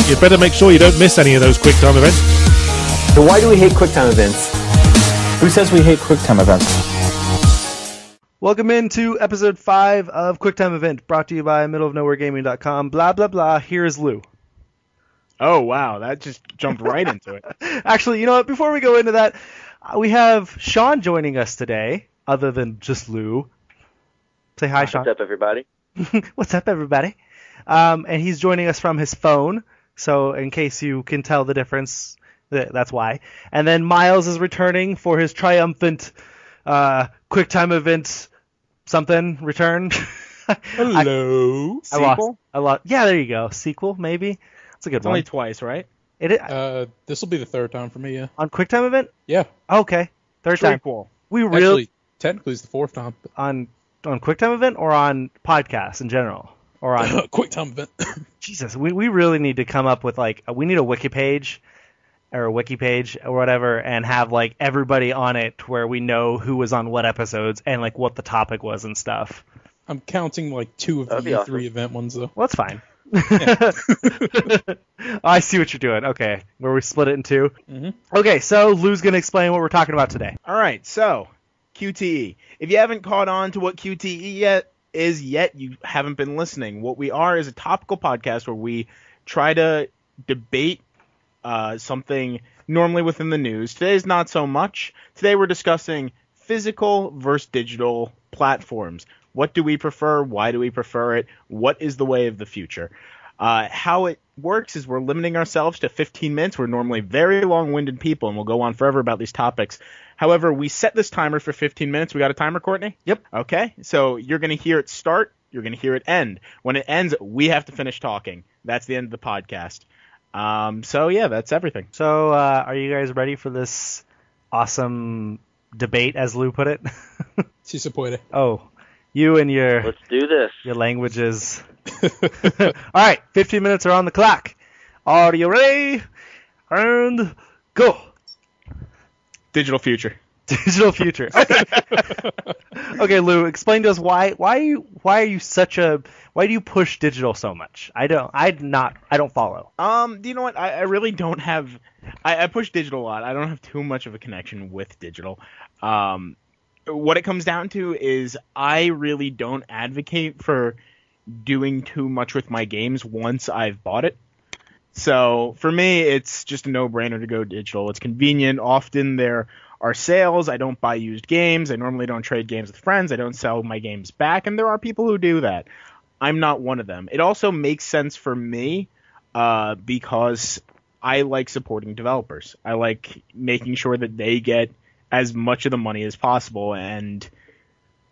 you'd better make sure you don't miss any of those QuickTime events. So why do we hate QuickTime events? Who says we hate QuickTime events? Welcome into episode 5 of QuickTime Event, brought to you by middleofnowheregaming.com. Blah, blah, blah. Here's Lou. Oh, wow. That just jumped right into it. Actually, you know what? Before we go into that, we have Sean joining us today, other than just Lou. Say hi, Sean. What's up, everybody? What's up, everybody? And he's joining us from his phone, so in case you can tell the difference, that's why. And then Miles is returning for his triumphant QuickTime Event something return. Hello. Sequel? Yeah, there you go. Sequel, maybe? That's a good one. Only twice, right? This will be the third time for me, yeah. On QuickTime Event? Yeah. Okay. Third time. Prequel. We really Actually, technically it's the fourth time. on QuickTime Event or on podcasts in general? Or on QuickTime Event. Jesus, we really need to come up with we need a wiki page or whatever, and have everybody on it where we know who was on what episodes and what the topic was and stuff. I'm counting 2 of the 3 event ones though. Well, that's fine. I see what you're doing. Okay, where we split it in 2. Mm-hmm. Okay, so Lou's gonna explain what we're talking about today. All right, so QTE. If you haven't caught on to what QTE is yet, you haven't been listening. What we are is a topical podcast where we try to debate something normally within the news. Today's not so much. Today we're discussing physical versus digital platforms. What do we prefer? Why do we prefer it? What is the way of the future? How it works is we're limiting ourselves to 15 minutes. We're normally very long-winded people, and we'll go on forever about these topics. However, we set this timer for 15 minutes. We got a timer, Courtney? Yep. Okay, so you're going to hear it start. You're going to hear it end. When it ends, we have to finish talking. That's the end of the podcast. So, yeah, that's everything. So, are you guys ready for this awesome debate, as Lou put it? Si se puede. Oh, you and your Let's do this. your languages. All right, 15 minutes are on the clock. Are you ready? And go. Digital future. Digital future. Okay, Lou, explain to us why do you push digital so much? I don't follow. You know what? I really don't have. I push digital a lot. I don't have too much of a connection with digital. What it comes down to is I really don't advocate for doing too much with my games once I've bought it. So for me, it's just a no-brainer to go digital. It's convenient. Often there are sales. I don't buy used games. I normally don't trade games with friends. I don't sell my games back, and there are people who do that. I'm not one of them. It also makes sense for me because I like supporting developers. I like making sure that they get as much of the money as possible, and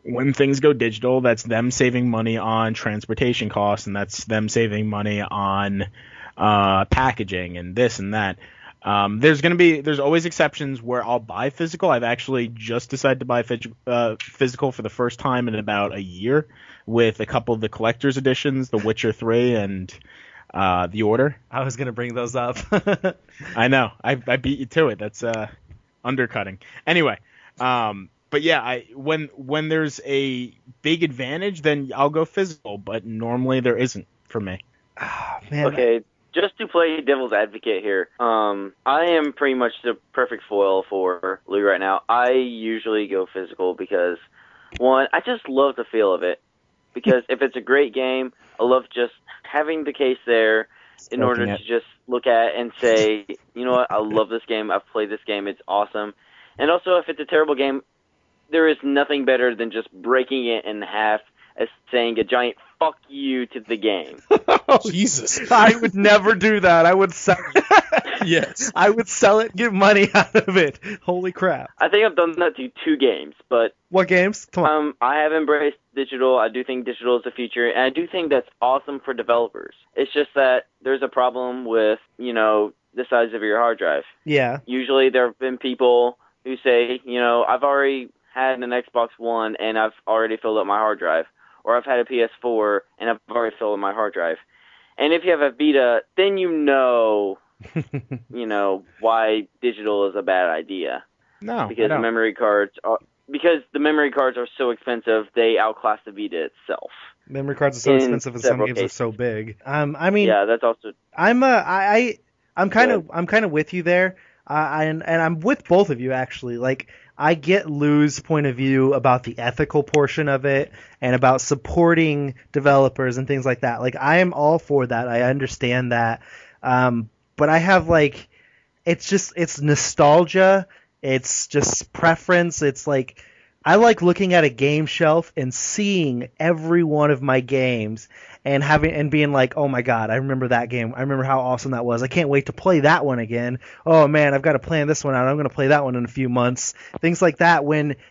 when things go digital, that's them saving money on transportation costs, and that's them saving money on packaging and this and that. There's always exceptions where I'll buy physical. I've actually just decided to buy physical for the first time in about a year with a couple of the collector's editions, The Witcher 3 and The Order. I was going to bring those up. I know. I beat you to it. That's undercutting. Anyway, but yeah, when there's a big advantage, then I'll go physical, but normally there isn't for me. Oh, man. Okay, just to play devil's advocate here, I am pretty much the perfect foil for Lou right now. I usually go physical because, one, I just love the feel of it. Because if it's a great game, I love just having the case there in order to just look at and say, you know what, I love this game, I've played this game, it's awesome. And also, if it's a terrible game, there is nothing better than just breaking it in half as saying a giant fuck you to the game. Jesus. I would never do that. I would sell it. Yes. I would sell it, get money out of it. Holy crap. I think I've done that to 2 games, but What games? Come on. I have embraced digital. I do think digital is the future, and I do think that's awesome for developers. It's just that there's a problem with, the size of your hard drive. Yeah. Usually there have been people who say, I've already had an Xbox One and I've already filled up my hard drive. Or I've had a PS4 and I've already filled up my hard drive. And if you have a Vita, then why digital is a bad idea. No, because memory cards because the memory cards are so expensive, they outclass the Vita itself. Memory cards are so expensive, and some games are so big. I mean, yeah, that's also. I'm kind of with you there, and I'm with both of you actually. Like, I get Lou's point of view about the ethical portion of it and about supporting developers and things like that. Like, I am all for that. I understand that, but I have like, it's nostalgia. It's just preference. It's like, I like looking at a game shelf and seeing every one of my games and being like, oh my god, I remember that game. I remember how awesome that was. I can't wait to play that one again. Oh man, I've got to plan this one out. I'm going to play that one in a few months. Things like that.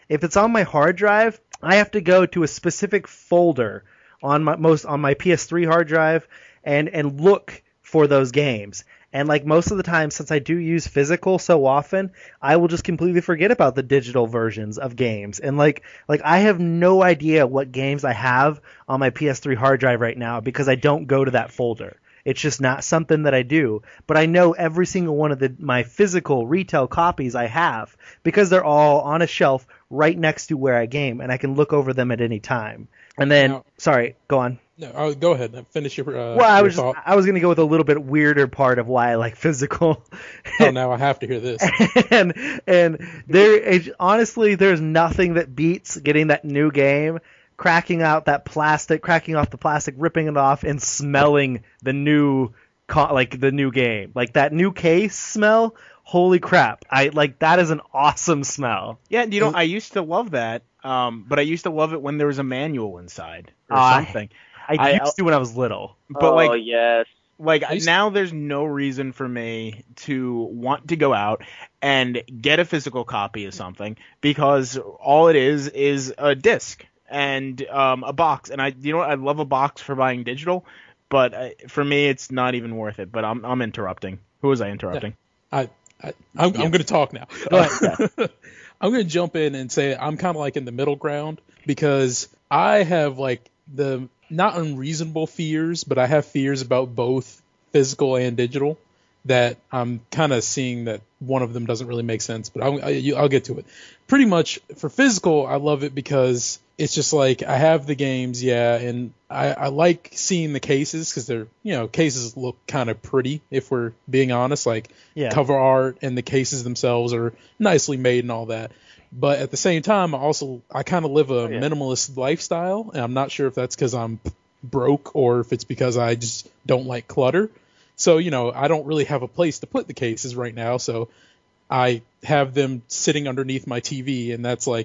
If it's on my hard drive, I have to go to a specific folder on my PS3 hard drive and look for those games. And like most of the time, since I do use physical so often, I will just completely forget about the digital versions of games. And like I have no idea what games I have on my PS3 hard drive right now because I don't go to that folder. It's just not something that I do. But I know every single one of my physical retail copies I have because they're all on a shelf right next to where I game, and I can look over them at any time. And then, sorry, go on. No, go ahead. Finish your. Well, I was going to go with a little bit weirder part of why I like physical. Oh, now I have to hear this. and honestly, there's nothing that beats getting that new game, cracking off the plastic, ripping it off, and smelling the new game, like that new case smell. Holy crap! That is an awesome smell. Yeah, I used to love that. But I used to love it when there was a manual inside or something. I used to when I was little. But yes. Now there's no reason for me to want to go out and get a physical copy of something because all it is a disc and a box. And I love a box for buying digital, but for me it's not even worth it. But I'm interrupting. Who was I interrupting? I'm going to talk now. Go ahead. I'm going to jump in and say I'm kind of like in the middle ground because I have like the not unreasonable fears, but I have fears about both physical and digital that I'm kind of seeing that one of them doesn't really make sense, but I'll get to it. Pretty much for physical, I love it because it's just like I have the games, and I like seeing the cases because they're, cases look kind of pretty if we're being honest, cover art and the cases themselves are nicely made and all that. But at the same time, I kind of live a minimalist lifestyle, and I'm not sure if that's because I'm broke or if it's because I just don't like clutter. So, I don't really have a place to put the cases right now, so I have them sitting underneath my TV, and that's I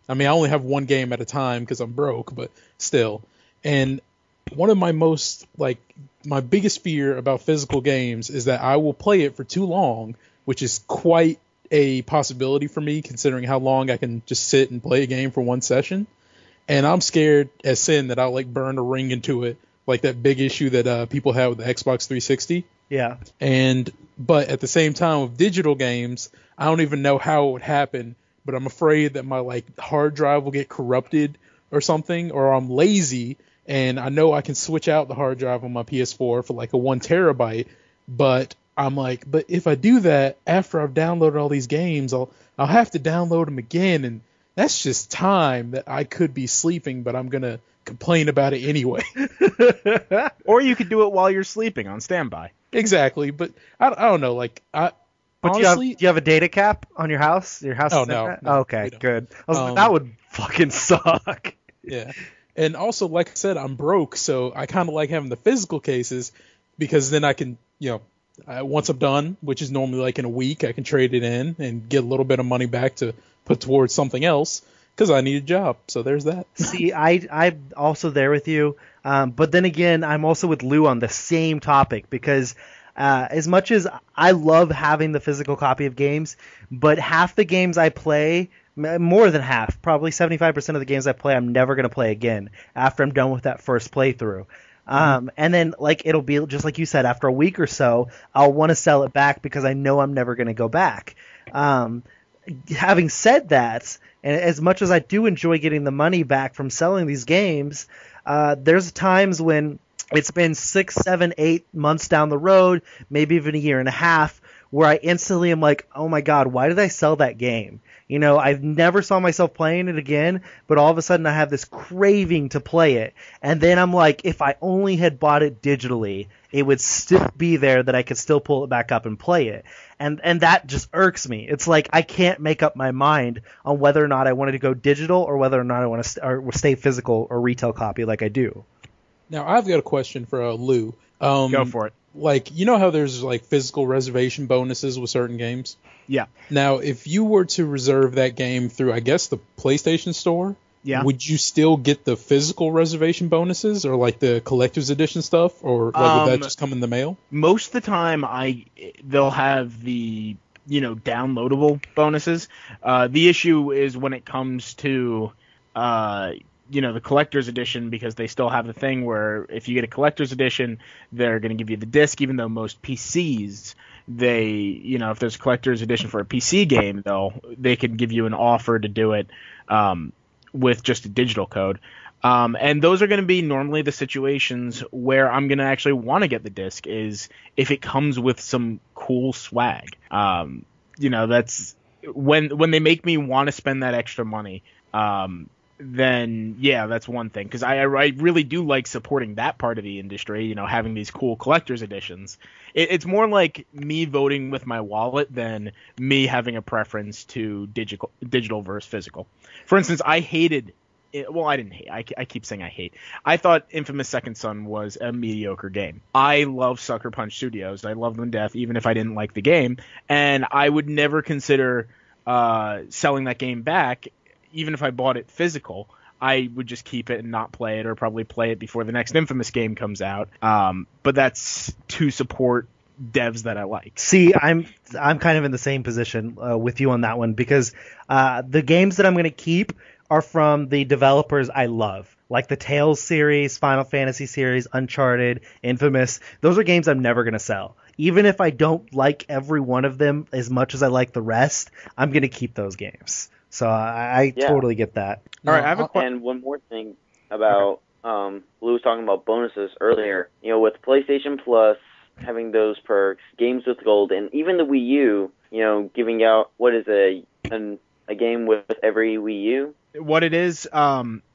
only have one game at a time because I'm broke, but still. And one of my my biggest fear about physical games is that I will play it for too long, which is quite a possibility for me considering how long I can just sit and play a game for one session. And I'm scared as sin that I'll burn a ring into it, like that big issue that people have with the Xbox 360. Yeah. But at the same time with digital games, I don't even know how it would happen, but I'm afraid that my hard drive will get corrupted or something, or I'm lazy and I know I can switch out the hard drive on my PS4 for a 1 terabyte, but I'm but if I do that after I've downloaded all these games, I'll have to download them again, and that's just time that I could be sleeping, but I'm gonna complain about it anyway. Or you could do it while you're sleeping on standby. Exactly, but I don't know. Honestly, do you have a data cap on your house? Your house? Oh no. Okay, good. That would fucking suck. Yeah, and also, like I said, I'm broke, so I kind of like having the physical cases because then I can, once I'm done, which is normally in a week, I can trade it in and get a little bit of money back to put towards something else because I need a job. So there's that. See, I'm also there with you. But then again, I'm also with Lou on the same topic because as much as I love having the physical copy of games, but half the games I play, more than half, probably 75% of the games I play, I'm never going to play again after I'm done with that first playthrough. And then it'll be just like you said, after a week or so, I'll want to sell it back because I know I'm never going to go back. Having said that, and as much as I do enjoy getting the money back from selling these games, there's times when it's been 6, 7, 8 months down the road, maybe even a year and a half, where I instantly am like, oh my god, why did I sell that game? You know, I've never saw myself playing it again, but all of a sudden I have this craving to play it. And then I'm like, if I only had bought it digitally, it would still be there that I could still pull it back up and play it. And that just irks me. It's like I can't make up my mind on whether or not I wanted to go digital or whether or not I want to stay physical or retail copy like I do. Now, I've got a question for Lou. Go for it. Like, you know how there's like physical reservation bonuses with certain games? Yeah. Now, if you were to reserve that game through, I guess, the PlayStation Store, yeah, would you still get the physical reservation bonuses or like the collector's edition stuff, or like, would that just come in the mail? Most of the time, they'll have the downloadable bonuses. The issue is when it comes to the collector's edition, because they still have the thing where if you get a collector's edition, they're going to give you the disc, even though most PCs, if there's a collector's edition for a PC game, they can give you an offer to do it with just a digital code. And those are going to be normally the situations where I'm going to actually want to get the disc, is if it comes with some cool swag. That's when they make me want to spend that extra money. Then yeah, that's one thing, because I really do like supporting that part of the industry, having these cool collector's editions. It's more like me voting with my wallet than me having a preference to digital versus physical. For instance, I hated it. Well, I didn't hate. I keep saying I hate. I thought Infamous Second Son was a mediocre game. I love Sucker Punch Studios. I love them to death, even if I didn't like the game, and I would never consider selling that game back. Even if I bought it physical, I would just keep it and not play it, or probably play it before the next Infamous game comes out. But that's to support devs that I like. See, I'm kind of in the same position with you on that one, because the games that I'm going to keep are from the developers I love, like the Tales series, Final Fantasy series, Uncharted, Infamous. Those are games I'm never going to sell. Even if I don't like every one of them as much as I like the rest, I'm going to keep those games. So I totally get that. All right, I have and one more thing about Lou was talking about bonuses earlier. With PlayStation Plus having those perks, games with gold, and even the Wii U, giving out a game with every Wii U. What it is,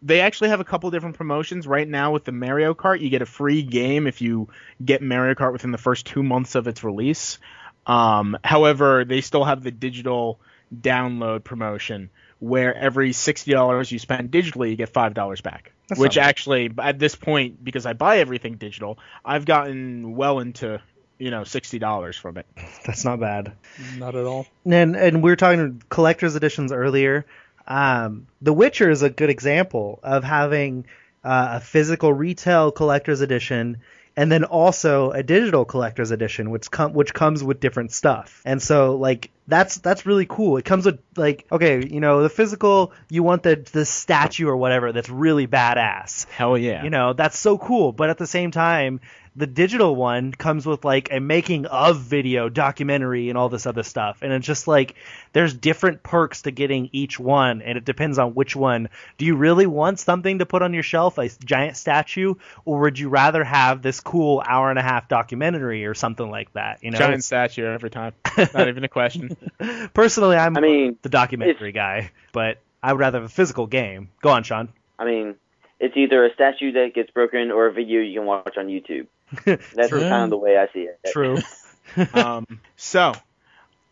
they actually have a couple different promotions right now with the Mario Kart. You get a free game if you get Mario Kart within the first 2 months of its release. However, they still have the digital download promotion, where every $60 you spend digitally, you get $5 back. Which actually, at this point, because I buy everything digital, I've gotten well into $60 from it. That's not bad. Not at all. And we were talking collector's editions earlier. The Witcher is a good example of having a physical retail collector's edition, and then also a digital collector's edition, which comes with different stuff. And so, like, that's really cool. It comes with, like, okay, the physical, you want the statue or whatever that's really badass. Hell yeah. That's so cool. But at the same time, the digital one comes with, like, a making of video, documentary, and all this other stuff. And it's just like, there's different perks to getting each one, and it depends on which one. Do you really want something to put on your shelf, a giant statue, or would you rather have this cool hour-and-a-half documentary or something like that? Giant statue every time. Not even a question. Personally, I'm the documentary guy, but I would rather have a physical game. Go on, Sean. It's either a statue that gets broken or a video you can watch on YouTube. That's kind of the way I see it. True. So,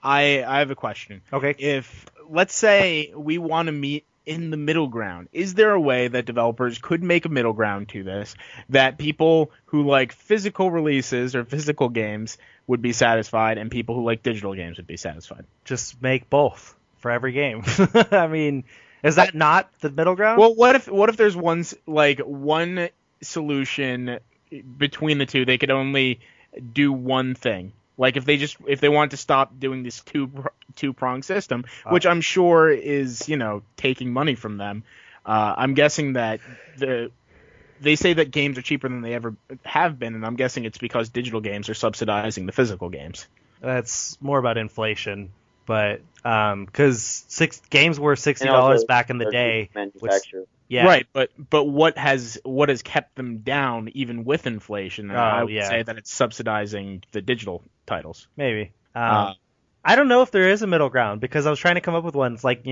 I have a question. Okay. If, let's say, we want to meet in the middle ground, is there a way that developers could make a middle ground to this, that people who like physical releases or physical games would be satisfied, and people who like digital games would be satisfied? Just make both for every game. Is that not the middle ground? Well, what if there's one solution between the two? They could only do one thing. Like if they want to stop doing this two-prong system, which I'm sure is taking money from them. I'm guessing that they say that games are cheaper than they ever have been, and I'm guessing it's because digital games are subsidizing the physical games. That's more about inflation. But because games were $60 back in the day, right? But what has kept them down even with inflation? And I would say that it's subsidizing the digital titles. Maybe I don't know if there is a middle ground, because I was trying to come up with one. It's like,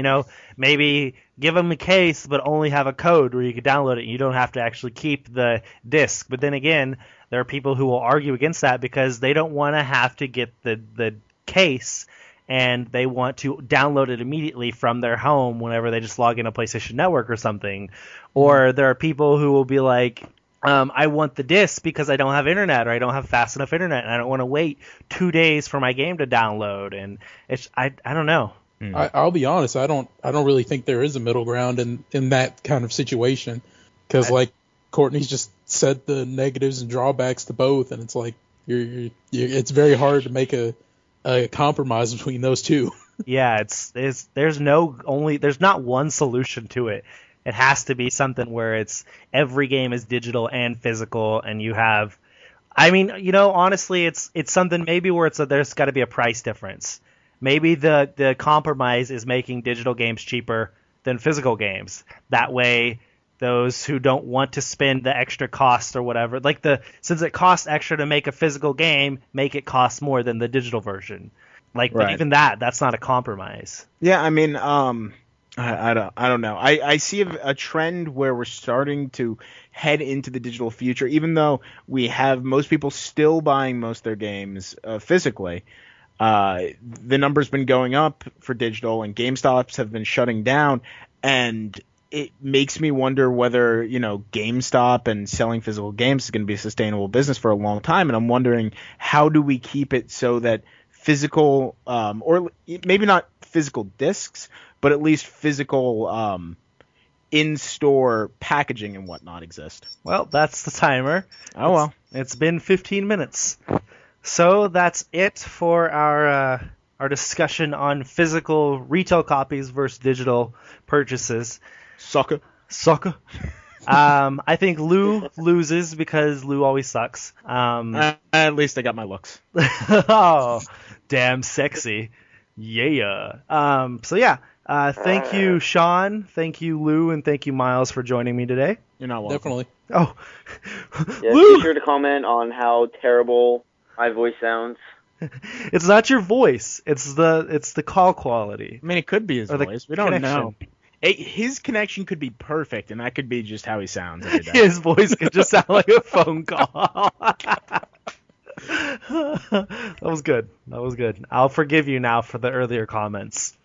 maybe give them a case, but only have a code where you can download it and you don't have to actually keep the disc. But then again, there are people who will argue against that because they don't want to have to get the case, and they want to download it immediately from their home whenever they just log in a PlayStation Network or something. Or there are people who will be like, I want the disc because I don't have internet, or I don't have fast enough internet, and I don't want to wait 2 days for my game to download. And I don't know. I'll be honest, I don't really think there is a middle ground in that kind of situation, because like Courtney's just said the negatives and drawbacks to both, and it's like it's very hard to make a compromise between those two. Yeah, there's not one solution to it. It has to be something where it's every game is digital and physical, and you have, honestly, it's something maybe where there's got to be a price difference. Maybe the compromise is making digital games cheaper than physical games. That way, those who don't want to spend the extra cost or whatever, since it costs extra to make a physical game, make it cost more than the digital version. But even that's not a compromise. Yeah, I don't know. I see a trend where we're starting to head into the digital future, even though we have most people still buying most of their games physically. The number's been going up for digital, and GameStops have been shutting down, and it makes me wonder whether, GameStop and selling physical games is going to be a sustainable business for a long time. And I'm wondering, how do we keep it so that physical, or maybe not physical discs, but at least physical in-store packaging and whatnot exist? Well, that's the timer. Oh, well. It's been 15 minutes. So that's it for our discussion on physical retail copies versus digital purchases. Sucker. I think Lou loses because Lou always sucks. At least I got my looks. Oh, damn sexy. Yeah. Thank you, Sean. Thank you, Lou, and thank you, Miles, for joining me today. You're not welcome. Definitely. Oh. Yeah, be sure to comment on how terrible my voice sounds. It's not your voice. It's the call quality. It could be his voice. We don't connection. know. His connection could be perfect, and that could be just how he sounds every day. His voice could just sound like a phone call. That was good. I'll forgive you now for the earlier comments.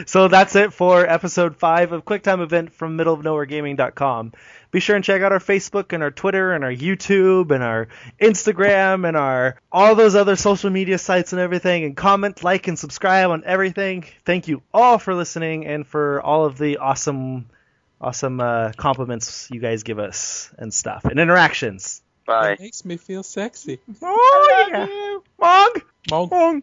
So that's it for episode 5 of QuickTime Event from middleofnowheregaming.com. Be sure and check out our Facebook and our Twitter and our YouTube and our Instagram and all those other social media sites and everything, and comment, like, and subscribe on everything. Thank you all for listening and for all of the awesome compliments you guys give us and stuff and interactions. Bye. It makes me feel sexy. Oh, yeah. Mong.